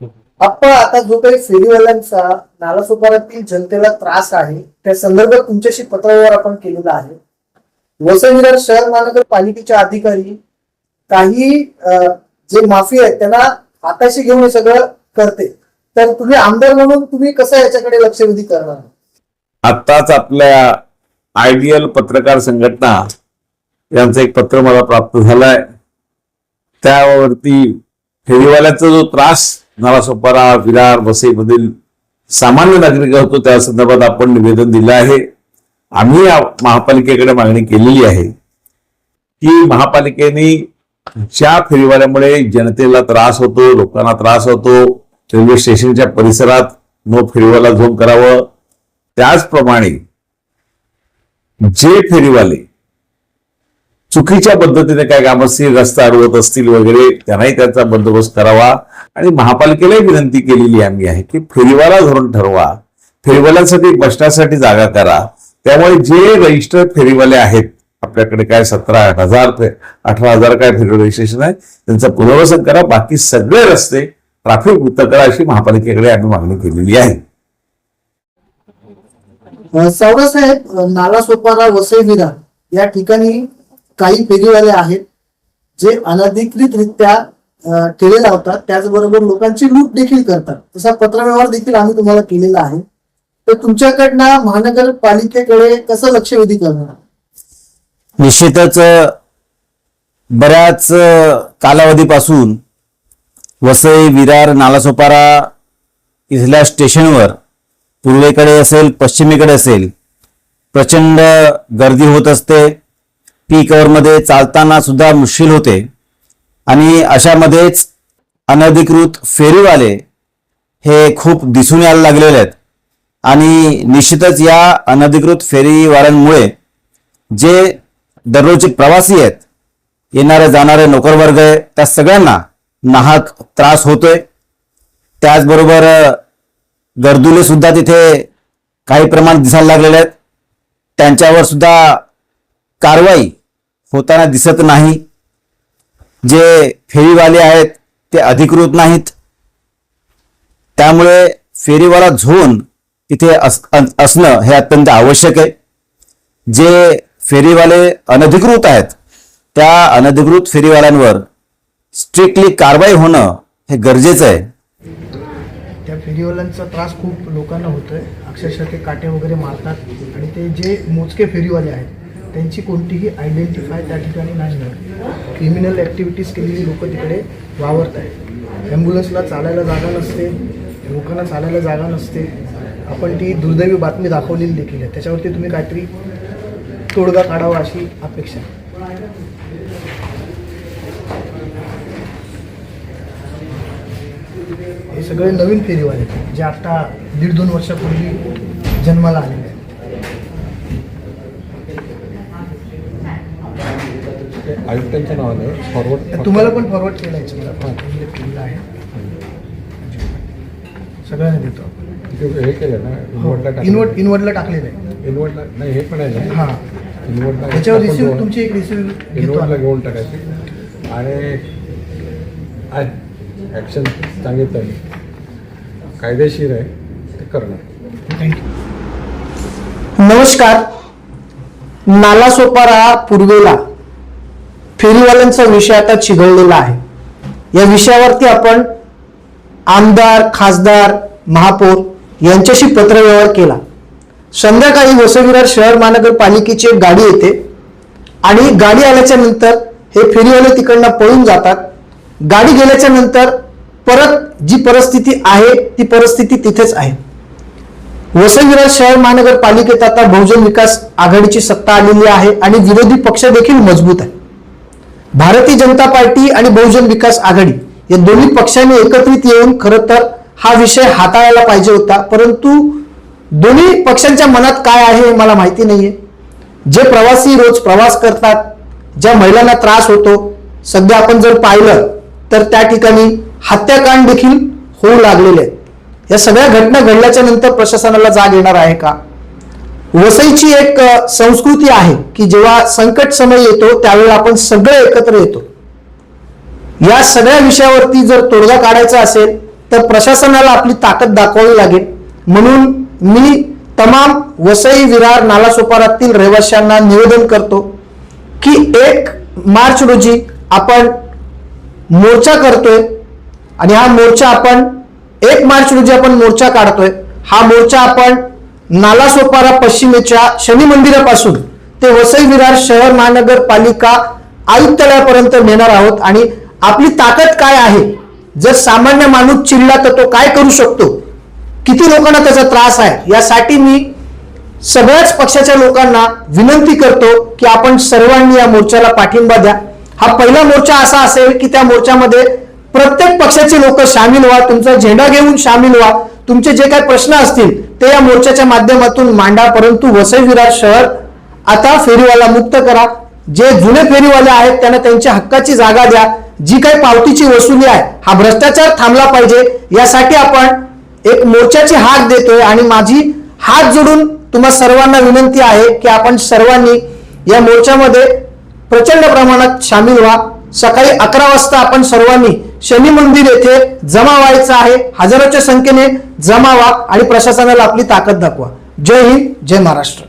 आपण आता जो काही फेरीवाल्यांचा नालासोपाऱ्यातील जनतेला त्रास आहे त्या संदर्भात तुमच्याशी पत्रव्यवहार आपण केलेला आहे. वसई विरार शहर महानगरपालिकेचे अधिकारी काही जे माफी आहेत त्यांना हाताशी घेऊन हे सगळं करते, तर तुम्ही आमदार म्हणून तुम्ही कसं याच्याकडे लक्षवेधी करणार? आत्ताच आपल्या आयडियल पत्रकार संघटना यांचं एक पत्र मला प्राप्त झालंय. त्यावरती फेरीवाल्यांचा जो त्रास नालासोपारा विरार वसईमधील सामान्य नागरिक होतो त्या संदर्भात आपण निवेदन दिलं आहे. आम्ही महापालिकेकडे मागणी केलेली आहे की महापालिकेने ज्या फेरीवाल्यामुळे जनतेला त्रास होतो, लोकांना त्रास होतो, रेल्वे स्टेशनच्या परिसरात नो फेरीवाला झोन करावं. त्याचप्रमाणे जे फेरीवाले चुकीच्या पद्धतीने काय काम असतील, रस्ता अडवत असतील वगैरे, त्यांनाही त्याचा बंदोबस्त करावा. आणि महापालिकेलाही विनंती केलेली आम्ही आहे की फेरीवाला धोरण ठरवा, फेरीवाल्यांसाठी बसण्यासाठी जागा करा. त्यामुळे जे रजिस्टर्ड फेरीवाले आहेत आपल्याकडे काय 18,000 काय फेरी रजिस्ट्रेशन आहे त्यांचं पुनर्वसन करा. बाकी सगळे रस्ते ट्रॅफिक मुक्त करा अशी महापालिकेकडे आम्ही मागणी केलेली आहे. सावरासाहेब, नालासोपारा वसई विरार या ठिकाणी काही फेरीवाले आहेत जे अनधिकृतरित्या ठेले लावतात, त्याचबरोबर लोकांची लूट देखील करतात. तसा पत्रव्यवहार देखील आम्ही तुम्हाला केलेला आहे. तर तुमच्याकडनं महानगरपालिकेकडे कसं लक्षवेधी करणार? निश्चितच बऱ्याच कालावधीपासून वसई विरार नालासोपारा इथल्या स्टेशनवर पूर्वेकडे असेल पश्चिमेकडे असेल प्रचंड गर्दी होत असते. पीक आवरमध्ये चालताना सुद्धा मुश्किल होते आणि अशामध्येच अनधिकृत फेरीवाले हे खूप दिसून यायला लागलेले आहेत. आणि निश्चितच या अनधिकृत फेरीवाल्यांमुळे जे दररोजचे प्रवासी आहेत, येणारे जाणारे नोकरवर्ग आहे, त्या सगळ्यांना नाहक त्रास होतोय. त्याचबरोबर गर्दुले सुद्धा तिथे काही प्रमाणात दिसायला लागलेले आहेत. त्यांच्यावर सुद्धा कारवाई होताना दिसत नाही. जे फेरीवाले आहेत ते अधिकृत नाहीत. त्यामुळे फेरीवाला झोन तिथे असणं हे अत्यंत आवश्यक आहे. जे फेरीवाले अनधिकृत आहेत त्या अनधिकृत फेरीवाल्यांवर स्ट्रिक्टली कारवाई होणं हे गरजेचं आहे. त्या फेरीवाल्यांचा त्रास खूप लोकांना होतोय. अक्षरशः ते काटे वगैरे मारतात आणि ते जे मोजके फेरीवाले आहेत त्यांची कोणतीही आयडेंटिफाय त्या ठिकाणी नाही मिळत. क्रिमिनल ॲक्टिव्हिटीज केलेली लोक तिकडे वावरत आहेत. ॲम्ब्युलन्सला चालायला जागा नसते, लोकांना चालायला जागा नसते. आपण ती दुर्दैवी बातमी दाखवलेली देखील आहे. त्याच्यावरती तुम्ही काहीतरी तोडगा काढावा अशी अपेक्षा. हे सगळे नवीन फेरीवाले आहेत जे आता 1.5-2 वर्षापूर्वी जन्माला आलेले आहेत. आयुक्तांच्या नावाने फॉरवर्ड तुम्हाला पण फॉरवर्ड केला केलेला आहे. सगळ्यांना देतो. हे केलं ना, इनवर्डला टाकलेलं आहे. इनवर्डला नाही, हे पण आहे ना. हां, इनवर्डला त्याच्यावर रिसिव्ह तुमची एक रिसिव्ह इनवर्डला घेऊन टाकायची आणि ॲक्शन सांगितलं कायदेशीर आहे ते करणार. थँक्यू. नमस्कार. नालासोपारा पूर्वेला फेरीवाल्यांचा विषय आता चिघळलेला आहे. या विषयावरती आपण आमदार, खासदार, महापौर यांच्याशी पत्रव्यवहार केला. संध्याकाळी वसई विरार शहर महानगरपालिकेची एक गाडी येते आणि गाडी आल्याच्या नंतर हे फेरीवाले तिकडनं पळून जातात. गाडी गेल्याच्या नंतर परत जी परिस्थिती आहे ती परिस्थिती तिथेच आहे. वसई विरार शहर महानगरपालिकेत आता बहुजन विकास आघाडीची सत्ता आलेली आहे आणि विरोधी पक्ष देखील मजबूत आहे. भारतीय जनता पार्टी आणि बहुजन विकास आघाडी या दोन्ही पक्षांनी एकत्रित येऊन खरं तर हा विषय हाताळायला पाहिजे होता, परंतु दोन्ही पक्षांच्या मनात काय आहे हे मला माहिती नाहीये. जे प्रवासी रोज प्रवास करतात, ज्या महिलांना त्रास होतो, सध्या आपण जर पाहिलं तर त्या ठिकाणी हत्याकांड देखील होऊ लागलेले आहेत. या सगळ्या घटना घडल्याच्या नंतर प्रशासनाला जाग येणार आहे का? वसईची एक संस्कृती आहे की जेव्हा संकट समय येतो त्यावेळेला आपण सगळे एकत्र येतो. या सगळ्या विषयावरती जर तोडगा काढायचा असेल तर प्रशासनाला आपली ताकद दाखवावी लागेल. म्हणून मी तमाम वसई, विरार, नालासोपारातील रहिवाशांना निवेदन करतो की 1 मार्च रोजी आपण मोर्चा करतोय आणि हा मोर्चा आपण 1 मार्च रोजी आपण मोर्चा काढतोय. हा मोर्चा आपण नालासोपारा पश्चिमेच्या शनी मंदिरापासून ते वसई विरार शहर महानगरपालिका आयुक्तालयापर्यंत नेणार आहोत. आणि आपली ताकद काय आहे, जर सामान्य माणूस चिडला तर तो काय करू शकतो, किती लोकांना त्याचा त्रास आहे, यासाठी मी सगळ्याच पक्षाच्या लोकांना विनंती करतो की आपण सर्वांनी या मोर्चाला पाठिंबा द्या. हा पहिला मोर्चा असा असेल की त्या मोर्चामध्ये प्रत्येक पक्षाचे लोक सामील व्हा, तुमचा झेंडा घेऊन सामील व्हा, तुमचे जे काही प्रश्न असतील ते या मोर्चाच्या माध्यमातून मांडा. परंतु वसई विरार शहर आता फेरीवाला मुक्त करा. जे जुने फेरीवाले आहेत त्यांना त्यांच्या हक्काची जागा द्या. जी काही पावतीची वसुली आहे, हा भ्रष्टाचार थांबला पाहिजे, यासाठी आपण एक मोर्चाची हाक देतोय. आणि माझी हात जोडून तुम्हा सर्वांना विनंती आहे की आपण सर्वांनी या मोर्चामध्ये प्रचंड प्रमाणात सामील व्हा. सकाळी 11 वाजता आपण सर्वांनी शनी मंदिर येथे जमा व्हायचं आहे. हजारोच्या संख्येने जमा व्हा आणि प्रशासनाला आपली ताकद दाखवा. जय हिंद, जय महाराष्ट्र.